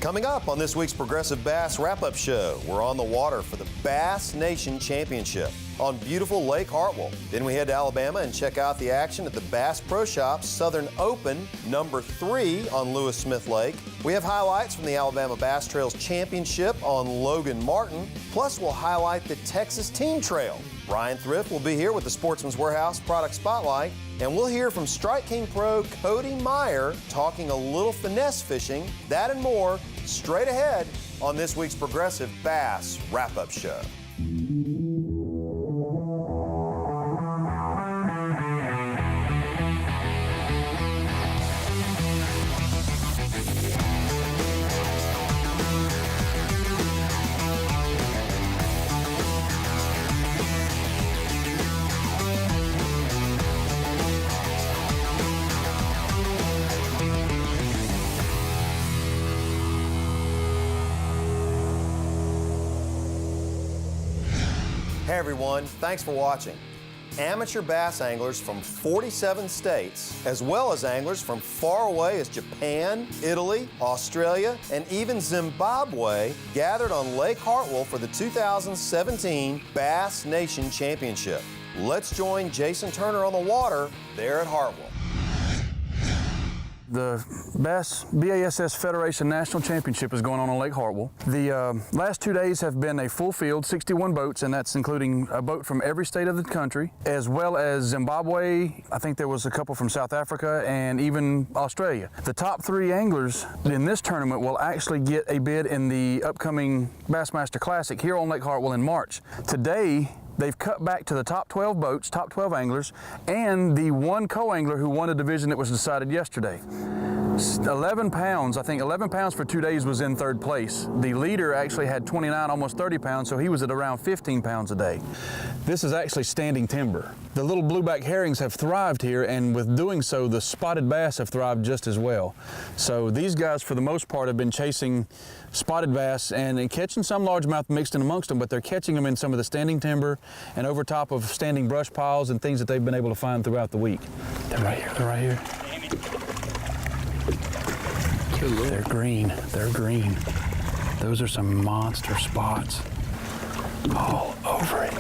Coming up on this week's Progressive Bass Wrap-Up Show, we're on the water for the Bass Nation Championship on beautiful Lake Hartwell. Then we head to Alabama and check out the action at the Bass Pro Shops Southern Open #3 on Lewis Smith Lake. We have highlights from the Alabama Bass Trails Championship on Logan Martin. Plus, we'll highlight the Texas Team Trail. Brian Thrift will be here with the Sportsmans Warehouse Product Spotlight. And we'll hear from Strike King Pro Cody Meyer talking a little finesse fishing. That and more straight ahead on this week's Progressive Bass Wrap-Up Show. Hey everyone, thanks for watching. Amateur bass anglers from 47 states, as well as anglers from far away as Japan, Italy, Australia, and even Zimbabwe, gathered on Lake Hartwell for the 2017 Bass Nation Championship. Let's join Jason Turner on the water there at Hartwell. The BASS Federation National Championship is going on Lake Hartwell. The last 2 days have been a full field, 61 boats, and that's including a boat from every state of the country, as well as Zimbabwe. I think there was a couple from South Africa and even Australia. The top 3 anglers in this tournament will actually get a bid in the upcoming Bassmaster Classic here on Lake Hartwell in March. Today, they've cut back to the top 12 boats, top 12 anglers, and the one co-angler who won a division that was decided yesterday. 11 pounds, I think 11 pounds for 2 days was in third place. The leader actually had 29, almost 30 pounds, so he was at around 15 pounds a day. This is actually standing timber. The little blueback herrings have thrived here, and with doing so, the spotted bass have thrived just as well. So these guys, for the most part, have been chasing spotted bass and catching some largemouth mixed in amongst them, but they're catching them in some of the standing timber and over top of standing brush piles and things that they've been able to find throughout the week. They're right here, they're right here. They're green, they're green. Those are some monster spots. All over it.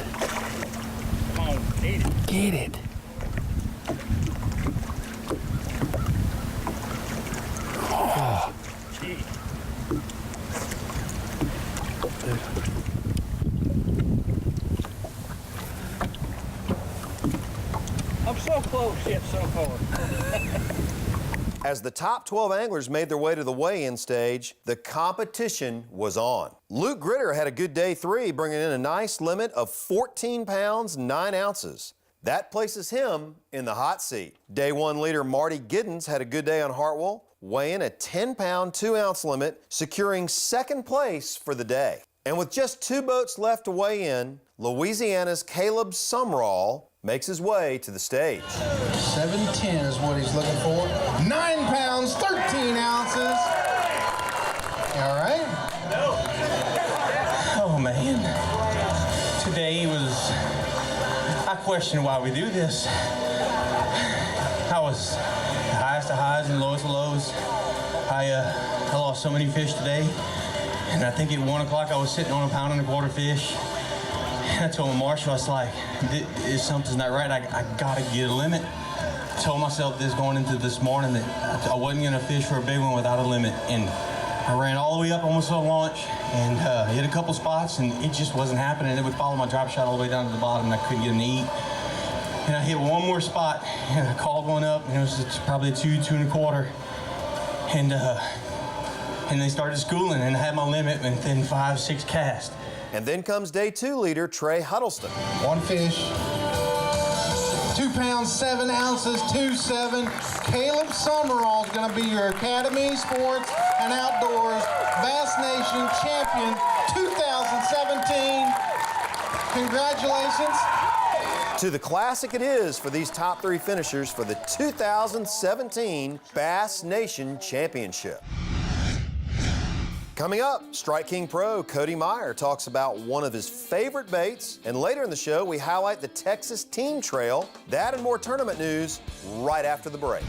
Come on, get it. Get it. Oh. I'm so close, yet so far. As the top 12 anglers made their way to the weigh-in stage, the competition was on. Luke Gritter had a good day 3, bringing in a nice limit of 14 pounds, 9 ounces. That places him in the hot seat. Day 1 leader Marty Giddens had a good day on Hartwell, weighing a 10-pound, 2-ounce limit, securing second place for the day. And with just 2 boats left to weigh in, Louisiana's Caleb Sumrall makes his way to the stage. 710 is what he's looking for. 9 pounds, 13 ounces. All right. Oh man. Today was, I question why we do this. I was highest of highs and lowest of lows. I lost so many fish today. And I think at 1 o'clock I was sitting on a 1.25 pound fish. I told Marshall, I was like, something's not right. I gotta get a limit. I told myself this going into this morning that I wasn't gonna fish for a big one without a limit. And I ran all the way up almost to the launch and hit a couple spots and it just wasn't happening. It would follow my drop shot all the way down to the bottom and I couldn't get him to eat. And I hit one more spot and I called one up and it was probably a 2, 2 1/4. And they started schooling and I had my limit within 5, 6 casts. And then comes day 2 leader Trey Huddleston. 1 fish. 2 pounds, 7 ounces, 2.7. Caleb Summerall is going to be your Academy Sports and Outdoors Bass Nation Champion 2017. Congratulations. To the classic it is for these top 3 finishers for the 2017 Bass Nation Championship. Coming up, Strike King Pro Cody Meyer talks about one of his favorite baits, and later in the show we highlight the Texas Team Trail. That and more tournament news right after the break.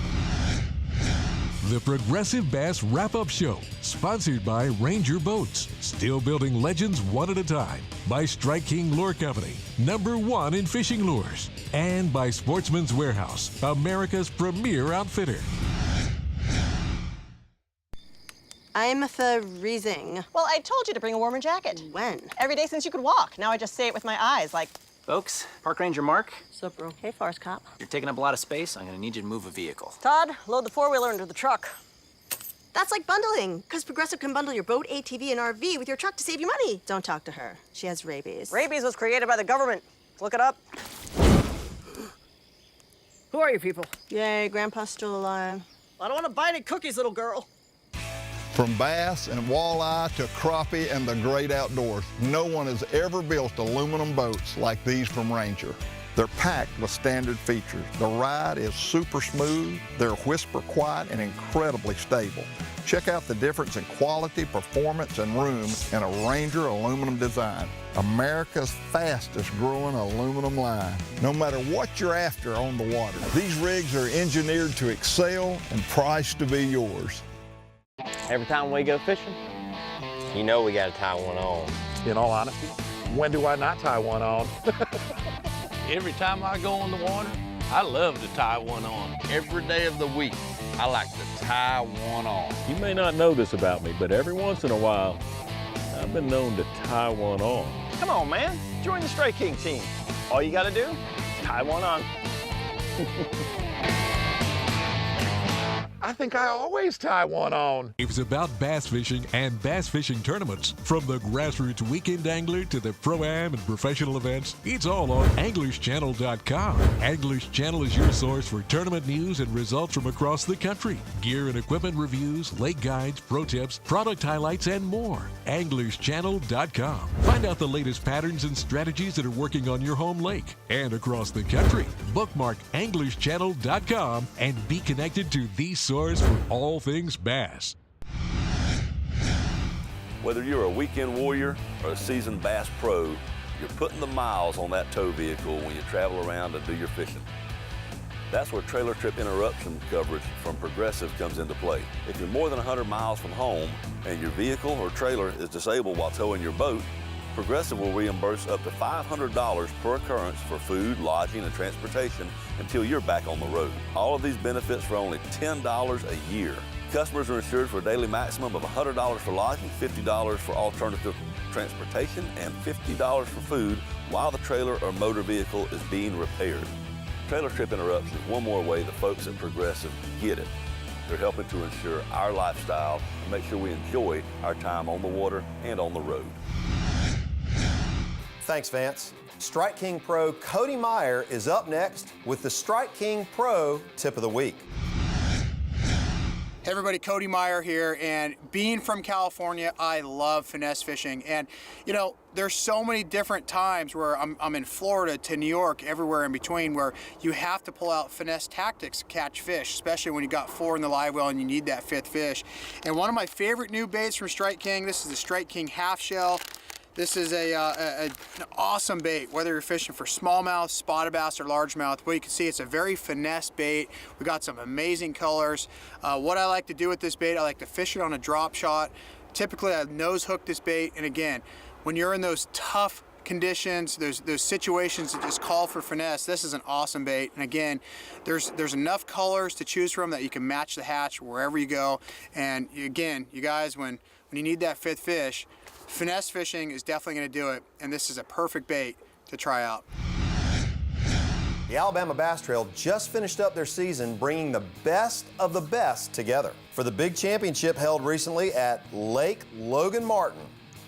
The Progressive Bass Wrap-Up Show, sponsored by Ranger Boats, still building legends one at a time, by Strike King Lure Company, #1 in fishing lures, and by Sportsmans Warehouse, America's premier outfitter. I'm freezing. Well, I told you to bring a warmer jacket. When? Every day since you could walk. Now I just say it with my eyes, like... Folks, Park Ranger Mark. Sup, bro? Hey, Forest Cop. You're taking up a lot of space. I'm gonna need you to move a vehicle. Todd, load the four-wheeler into the truck. That's like bundling, because Progressive can bundle your boat, ATV, and RV with your truck to save you money. Don't talk to her. She has rabies. Rabies was created by the government. Look it up. Who are you people? Yay, Grandpa's still alive. I don't want to buy any cookies, little girl. From bass and walleye to crappie and the great outdoors, no one has ever built aluminum boats like these from Ranger. They're packed with standard features. The ride is super smooth, they're whisper quiet and incredibly stable. Check out the difference in quality, performance, and room in a Ranger aluminum design. America's fastest growing aluminum line. No matter what you're after on the water, these rigs are engineered to excel and priced to be yours. Every time we go fishing, you know we gotta tie one on. In all honesty, when do I not tie one on? Every time I go on the water, I love to tie one on. Every day of the week, I like to tie one on. You may not know this about me, but every once in a while, I've been known to tie one on. Come on, man. Join the Strike King team. All you gotta do, tie one on. I think I always tie one on. It's about bass fishing and bass fishing tournaments. From the grassroots weekend angler to the pro-am and professional events, it's all on anglerschannel.com. Anglers Channel is your source for tournament news and results from across the country. Gear and equipment reviews, lake guides, pro tips, product highlights, and more. anglerschannel.com. Find out the latest patterns and strategies that are working on your home lake and across the country. Bookmark anglerschannel.com and be connected to the source for all things bass. Whether you're a weekend warrior or a seasoned bass pro, you're putting the miles on that tow vehicle when you travel around and do your fishing. That's where trailer trip interruption coverage from Progressive comes into play. If you're more than 100 miles from home and your vehicle or trailer is disabled while towing your boat, Progressive will reimburse up to $500 per occurrence for food, lodging, and transportation until you're back on the road. All of these benefits for only $10 a year. Customers are insured for a daily maximum of $100 for lodging, $50 for alternative transportation, and $50 for food while the trailer or motor vehicle is being repaired. Trailer trip interruption is one more way the folks at Progressive get it. They're helping to ensure our lifestyle and make sure we enjoy our time on the water and on the road. Thanks, Vance. Strike King Pro Cody Meyer is up next with the Strike King Pro Tip of the Week. Hey everybody, Cody Meyer here, and being from California, I love finesse fishing. And you know, there's so many different times where I'm in Florida to New York, everywhere in between, where you have to pull out finesse tactics to catch fish, especially when you got 4 in the live well and you need that 5th fish. And one of my favorite new baits from Strike King, this is the Strike King half shell. This is an awesome bait, whether you're fishing for smallmouth, spotted bass, or largemouth. Well, you can see it's a very finesse bait. We got some amazing colors. What I like to do with this bait, I like to fish it on a drop shot. Typically, I nose hook this bait, and again, when you're in those tough conditions, those situations that just call for finesse, this is an awesome bait. And again, there's enough colors to choose from that you can match the hatch wherever you go. And again, you guys, when you need that 5th fish, finesse fishing is definitely going to do it, and this is a perfect bait to try out. The Alabama Bass Trail just finished up their season bringing the best of the best together for the big championship held recently at Lake Logan Martin.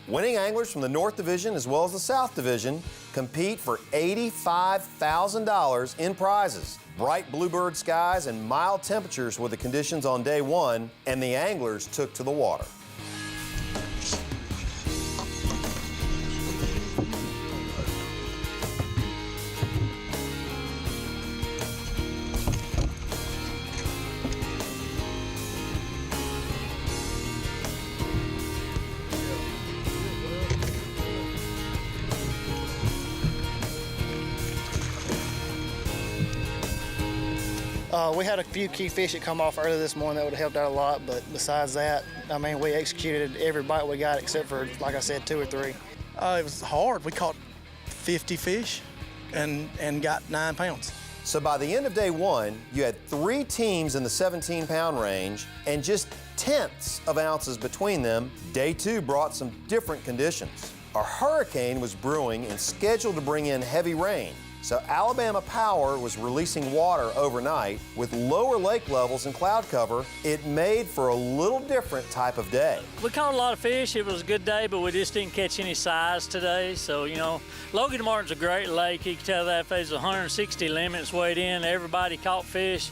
Winning anglers from the North Division as well as the South Division compete for $85,000 in prizes. Bright bluebird skies and mild temperatures were the conditions on day 1, and the anglers took to the water. We had a few key fish that come off early this morning that would have helped out a lot, but besides that, I mean, we executed every bite we got except for, like I said, 2 or 3. It was hard. We caught 50 fish and got 9 pounds. So by the end of day 1, you had 3 teams in the 17-pound range and just tenths of ounces between them. Day 2 brought some different conditions. A hurricane was brewing and scheduled to bring in heavy rain. So Alabama Power was releasing water overnight. With lower lake levels and cloud cover, it made for a little different type of day. We caught a lot of fish. It was a good day, but we just didn't catch any size today. So, you know, Logan Martin's a great lake. You can tell that if there's 160 limits weighed in, everybody caught fish.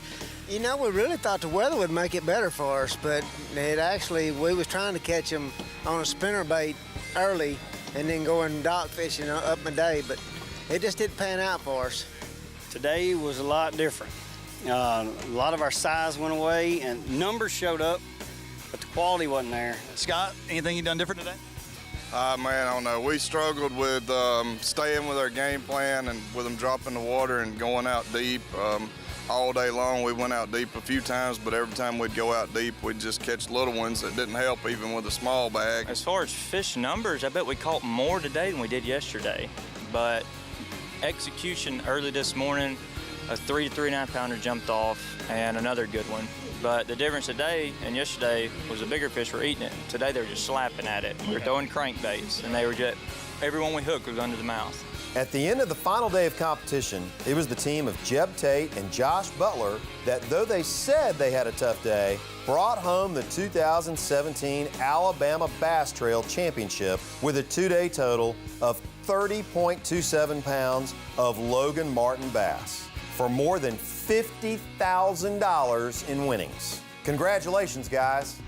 You know, we really thought the weather would make it better for us, but it actually, we was trying to catch them on a spinnerbait early and then going dock fishing up my day, but it just didn't pan out for us. Today was a lot different. A lot of our size went away and numbers showed up, but the quality wasn't there. Scott, anything you done different today? Man, I don't know. We struggled with staying with our game plan and with them dropping the water and going out deep. All day long, we went out deep a few times, but every time we'd go out deep, we'd just catch little ones that didn't help even with a small bag. As far as fish numbers, I bet we caught more today than we did yesterday. But execution early this morning, a 3 to 3.5 pounder jumped off and another good one. But the difference today and yesterday was the bigger fish were eating it. Today they were just slapping at it. We were throwing crankbaits and they were just, everyone we hooked was under the mouth. At the end of the final day of competition, it was the team of Jeb Tate and Josh Butler that, though they said they had a tough day, brought home the 2017 Alabama Bass Trail Championship with a 2-day total of 30.27 pounds of Logan Martin bass for more than $50,000 in winnings. Congratulations, guys.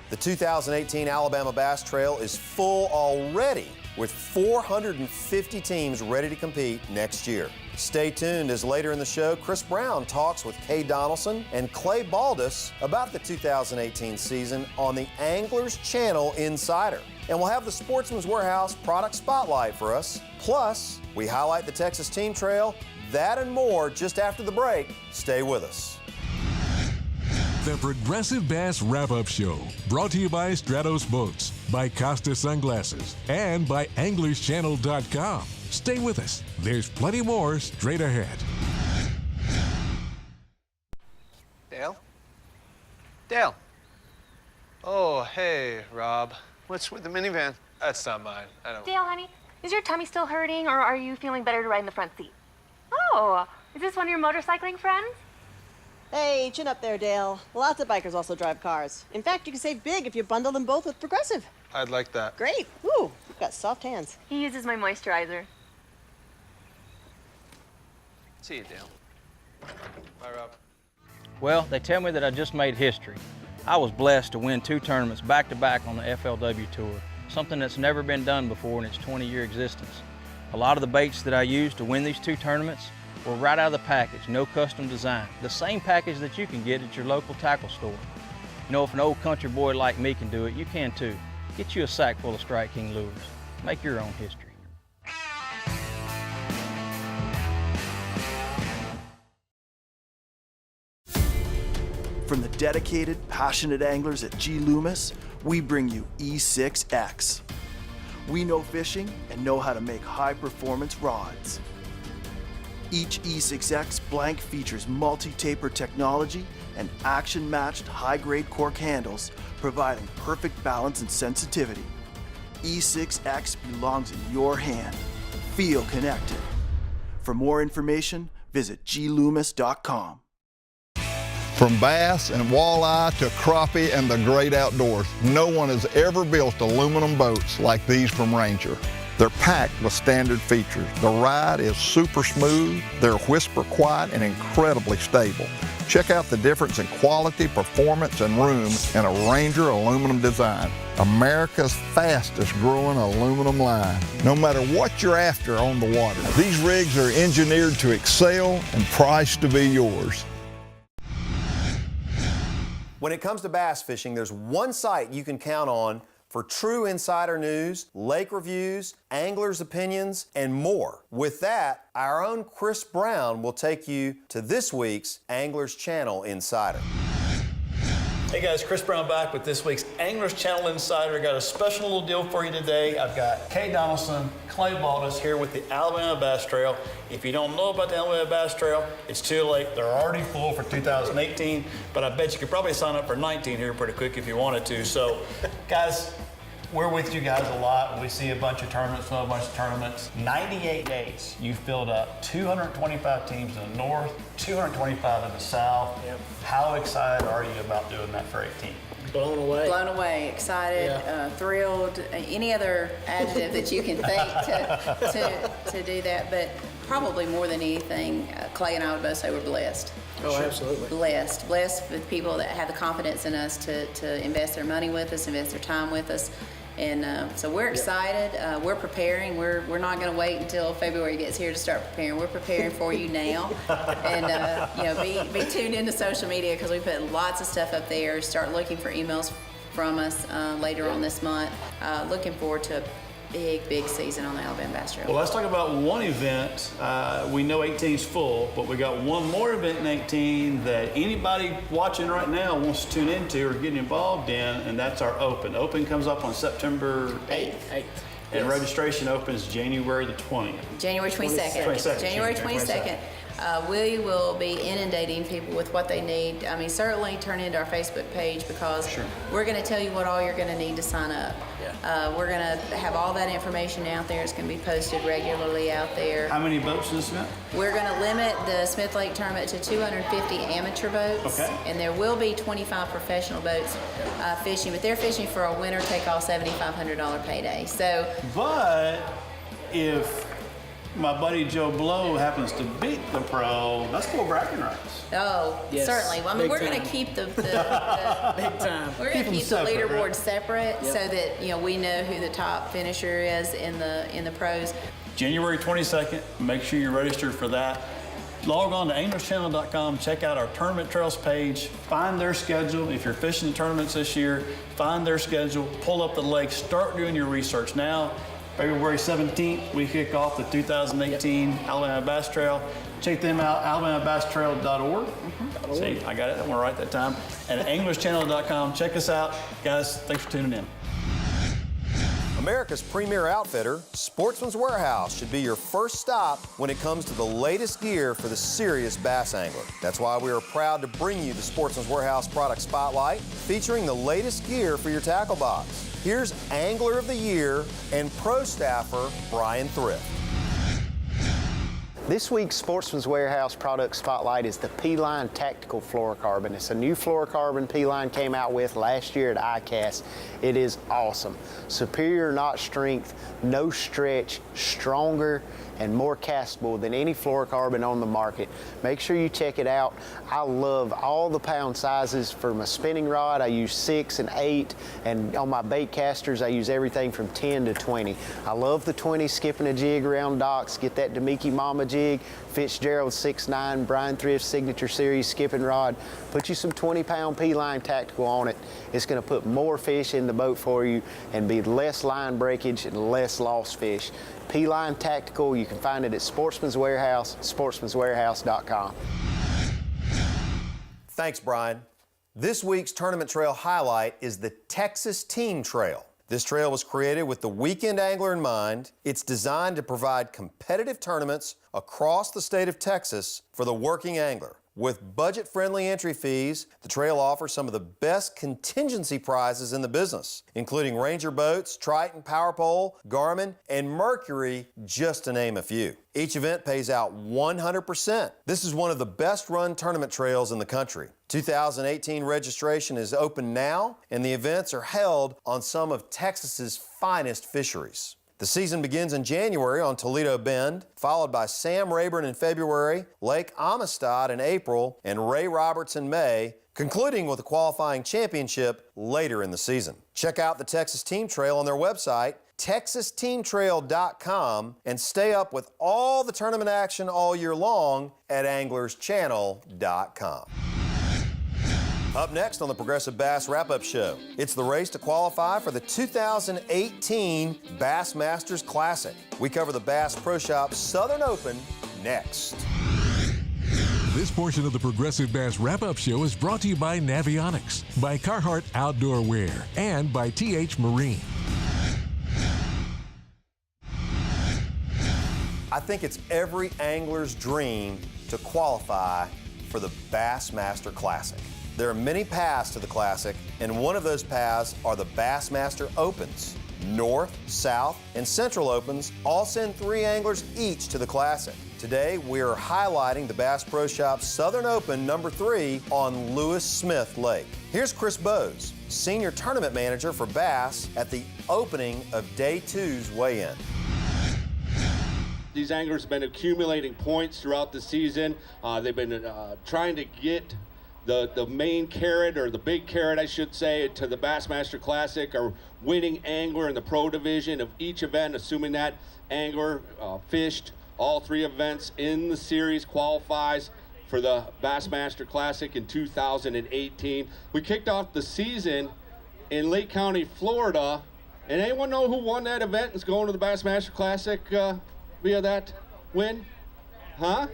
The 2018 Alabama Bass Trail is full already, with 450 teams ready to compete next year. Stay tuned as later in the show, Chris Brown talks with Kay Donaldson and Clay Baldus about the 2018 season on the Anglers Channel Insider. And we'll have the Sportsmans Warehouse product spotlight for us. Plus, we highlight the Texas Team Trail. That and more just after the break. Stay with us. The Progressive Bass Wrap-Up Show, brought to you by Stratos Boats, by Costa Sunglasses, and by AnglersChannel.com. Stay with us. There's plenty more straight ahead. Dale? Dale? Oh, hey, Rob. What's with the minivan? That's not mine. I don't... Dale, honey, is your tummy still hurting, or are you feeling better to ride in the front seat? Oh, is this one of your motorcycling friends? Hey, chin up there, Dale. Lots of bikers also drive cars. In fact, you can save big if you bundle them both with Progressive. I'd like that. Great. Woo, you've got soft hands. He uses my moisturizer. See you, Dale. Bye, Rob. Well, they tell me that I just made history. I was blessed to win 2 tournaments back-to-back on the FLW Tour, something that's never been done before in its 20-year existence. A lot of the baits that I used to win these 2 tournaments were right out of the package, no custom design. The same package that you can get at your local tackle store. You know, if an old country boy like me can do it, you can too. Get you a sack full of Strike King lures. Make your own history. From the dedicated, passionate anglers at G. Loomis, we bring you E6X. We know fishing and know how to make high-performance rods. Each E6X blank features multi-taper technology and action-matched high-grade cork handles, providing perfect balance and sensitivity. E6X belongs in your hand. Feel connected. For more information, visit gloomis.com. From bass and walleye to crappie and the great outdoors, no one has ever built aluminum boats like these from Ranger. They're packed with standard features. The ride is super smooth, they're whisper quiet and incredibly stable. Check out the difference in quality, performance, and room in a Ranger aluminum design. America's fastest growing aluminum line. No matter what you're after on the water, these rigs are engineered to excel and priced to be yours. When it comes to bass fishing, there's one site you can count on for true insider news, lake reviews, anglers' opinions, and more. With that, our own Chris Brown will take you to this week's Anglers Channel Insider. Hey guys, Chris Brown back with this week's Anglers Channel Insider. Got a special little deal for you today. I've got Kay Donaldson, Clay Baldus here with the Alabama Bass Trail. If you don't know about the Alabama Bass Trail, it's too late. They're already full for 2018, but I bet you could probably sign up for 19 here pretty quick if you wanted to. So, guys, we're with you guys a lot. We see a bunch of tournaments, 98 days. You filled up 225 teams in the north, 225 in the south. Yep. How excited are you about doing that for 18? Blown away. Blown away, excited, thrilled, any other adjective that you can think to do that. But probably more than anything, Clay and I would both say we're blessed. Oh, absolutely. Blessed with people that have the confidence in us to invest their money with us, invest their time with us. And so we're excited. We're preparing. We're not going to wait until February gets here to start preparing. We're preparing for you now. And be tuned into social media because we put lots of stuff up there. Start looking for emails from us later on this month. Looking forward to a big season on the Alabama Bass Trail. Well, let's talk about one event. We know 18 is full, but we got one more event in 18 that anybody watching right now wants to tune into or get involved in, and that's our Open. Open comes up on September 8th. And registration opens January the 20th. January 22nd. January 22nd. We will be inundating people with what they need. I mean, certainly turn into our Facebook page because we're going to tell you what all you're going to need to sign up. We're going to have all that information out there. It's going to be posted regularly out there. How many boats in this event? We're going to limit the Smith Lake tournament to 250 amateur boats. Okay. And there will be 25 professional boats fishing, but they're fishing for a winner-take-all $7,500 payday. But if my buddy Joe Blow happens to beat the pro, that's full bragging rights. Oh, yes, certainly. Well, I mean, we're going to keep the big time. We're going to keep the leaderboard separate so that we know who the top finisher is in the pros. January 22nd. Make sure you're registered for that. Log on to anglerschannel.com, check out our tournament trails page, find their schedule. If you're fishing the tournaments this year, find their schedule, pull up the lake, start doing your research now. February 17th, we kick off the 2018 Alabama Bass Trail. Check them out, alabamabasstrail.org. See, I got it, I'm gonna write that time. And at anglerschannel.com, check us out. Guys, thanks for tuning in. America's premier outfitter, Sportsman's Warehouse, should be your first stop when it comes to the latest gear for the serious bass angler. That's why we are proud to bring you the Sportsman's Warehouse Product Spotlight, featuring the latest gear for your tackle box. Here's Angler of the Year and Pro Staffer Brian Thrift. This week's Sportsman's Warehouse Product Spotlight is the P-Line Tactical Fluorocarbon. It's a new fluorocarbon P-Line came out with last year at ICAST. It is awesome. Superior knot strength, no stretch, stronger, and more castable than any fluorocarbon on the market. Make sure you check it out. I love all the pound sizes. For my spinning rod, I use 6 and 8, and on my bait casters, I use everything from 10 to 20. I love the 20 skipping a jig around docks. Get that Demiki Mama jig, Fitzgerald 6.9, Brian Thrift Signature Series skipping rod. Put you some 20-pound P-Line Tactical on it. It's gonna put more fish in the boat for you and be less line breakage and less lost fish. P-Line Tactical, you can find it at Sportsman's Warehouse, sportsmanswarehouse.com. Thanks, Brian. This week's tournament trail highlight is the Texas Team Trail. This trail was created with the weekend angler in mind. It's designed to provide competitive tournaments across the state of Texas for the working angler. With budget-friendly entry fees, the trail offers some of the best contingency prizes in the business, including Ranger boats, Triton, Power Pole, Garmin, and Mercury, just to name a few. Each event pays out 100%. This is one of the best-run tournament trails in the country. 2018 registration is open now, and the events are held on some of Texas's finest fisheries. The season begins in January on Toledo Bend, followed by Sam Rayburn in February, Lake Amistad in April, and Ray Roberts in May, concluding with a qualifying championship later in the season. Check out the Texas Team Trail on their website, texasteamtrail.com, and stay up with all the tournament action all year long at anglerschannel.com. Up next on the Progressive Bass Wrap-Up Show, it's the race to qualify for the 2018 Bassmasters Classic. We cover the Bass Pro Shops Southern Open next. This portion of the Progressive Bass Wrap-Up Show is brought to you by Navionics, by Carhartt Outdoor Wear, and by TH Marine. I think it's every angler's dream to qualify for the Bassmaster Classic. There are many paths to the Classic, and one of those paths are the Bassmaster Opens. North, South, and Central Opens all send 3 anglers each to the Classic. Today, we are highlighting the Bass Pro Shops Southern Open number 3 on Lewis Smith Lake. Here's Chris Bowes, Senior Tournament Manager for Bass at the opening of Day 2's weigh-in. These anglers have been accumulating points throughout the season. They've been trying to get the main carrot, or the big carrot, I should say, to the Bassmaster Classic, or winning angler in the pro division of each event, assuming that angler fished all 3 events in the series, qualifies for the Bassmaster Classic in 2018. We kicked off the season in Lake County, Florida, and anyone know who won that event and is going to the Bassmaster Classic via that win? Huh?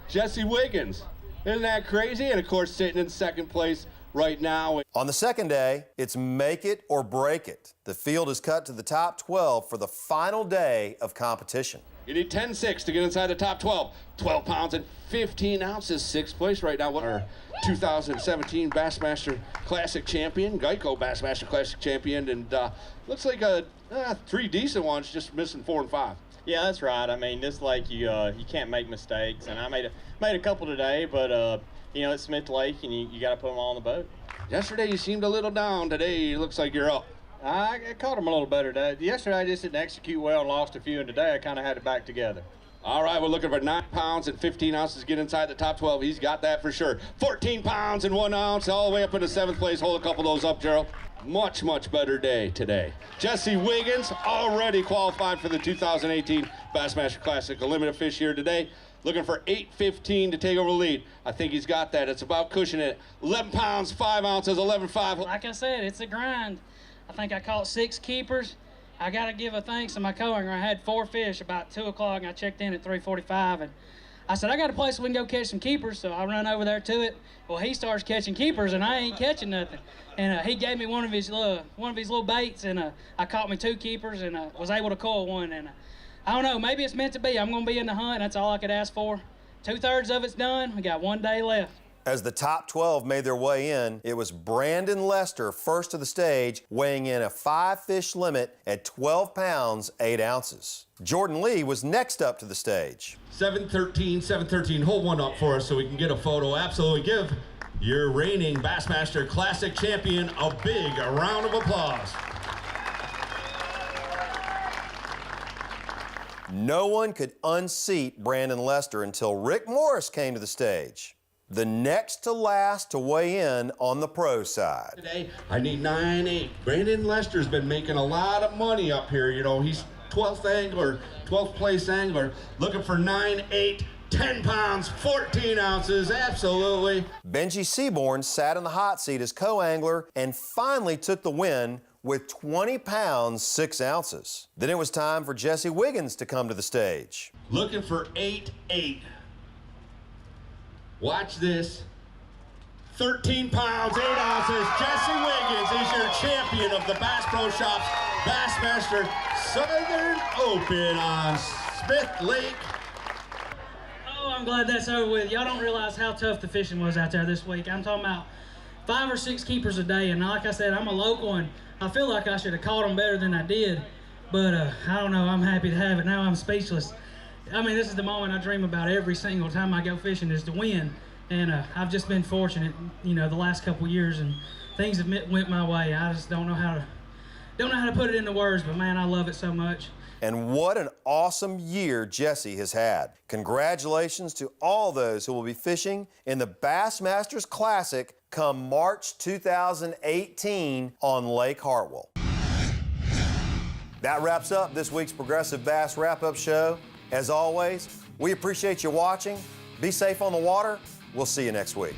Jesse Wiggins. Isn't that crazy? And of course, sitting in second place right now. On the second day, it's make it or break it. The field is cut to the top 12 for the final day of competition. You need 10-6 to get inside the top 12. 12 pounds and 15 ounces, 6th place right now. Our 2017 Bassmaster Classic champion, Geico Bassmaster Classic champion, and looks like 3 decent ones, just missing 4 and 5. Yeah, that's right. I mean, this lake, you can't make mistakes, and I made a couple today, but it's Smith Lake, and you got to put them all on the boat. Yesterday you seemed a little down. Today it looks like you're up. I caught them a little better today. Yesterday I just didn't execute well and lost a few, and today I kind of had it back together. All right, we're looking for 9 pounds and 15 ounces to get inside the top 12. He's got that for sure. 14 pounds and 1 ounce, all the way up into 7th place. Hold a couple of those up, Gerald. Much, much better day today. Jesse Wiggins already qualified for the 2018 Bassmaster Classic. A limited fish here today. Looking for 8:15 to take over the lead. I think he's got that. It's about cushioning it. 11 pounds, 5 ounces, 11.5. Like I said, it's a grind. I think I caught 6 keepers. I got to give a thanks to my co-angler. I had 4 fish about 2 o'clock, and I checked in at 3:45. And I said, I got a place we can go catch some keepers, so I run over there to it. Well, he starts catching keepers, and I ain't catching nothing. And he gave me one of his little baits, and I caught me 2 keepers, and was able to coil one. And I don't know, maybe it's meant to be. I'm going to be in the hunt. That's all I could ask for. 2/3 of it's done. We got 1 day left. As the top 12 made their way in, it was Brandon Lester first to the stage, weighing in a 5-fish limit at 12 pounds, 8 ounces. Jordan Lee was next up to the stage. 713, hold one up for us so we can get a photo. Absolutely. Give your reigning Bassmaster Classic champion a big round of applause. No one could unseat Brandon Lester until Rick Morris came to the stage. The next to last to weigh in on the pro side. Today, I need 9-8. Brandon Lester's been making a lot of money up here. You know, he's 12th angler, 12th place angler, looking for 9-8, 10 pounds, 14 ounces, absolutely. Benji Seaborn sat in the hot seat as co-angler and finally took the win with 20 pounds, 6 ounces. Then it was time for Jesse Wiggins to come to the stage. Looking for 8-8. Watch this. 13 pounds, 8 ounces. Jesse Wiggins is your champion of the Bass Pro Shops Bassmaster Southern Open on Smith Lake. Oh, I'm glad that's over with. Y'all don't realize how tough the fishing was out there this week. I'm talking about 5 or 6 keepers a day, and like I said, I'm a local, and I feel like I should have caught them better than I did, but I don't know. I'm happy to have it. Now I'm speechless. I mean, this is the moment I dream about every single time I go fishing, is to win. And I've just been fortunate, the last couple years, and things have went my way. I just don't know how to put it into words, but man, I love it so much. And what an awesome year Jesse has had. Congratulations to all those who will be fishing in the Bassmasters Classic come March 2018 on Lake Hartwell. That wraps up this week's Progressive Bass Wrap-Up Show. As always, we appreciate you watching. Be safe on the water. We'll see you next week.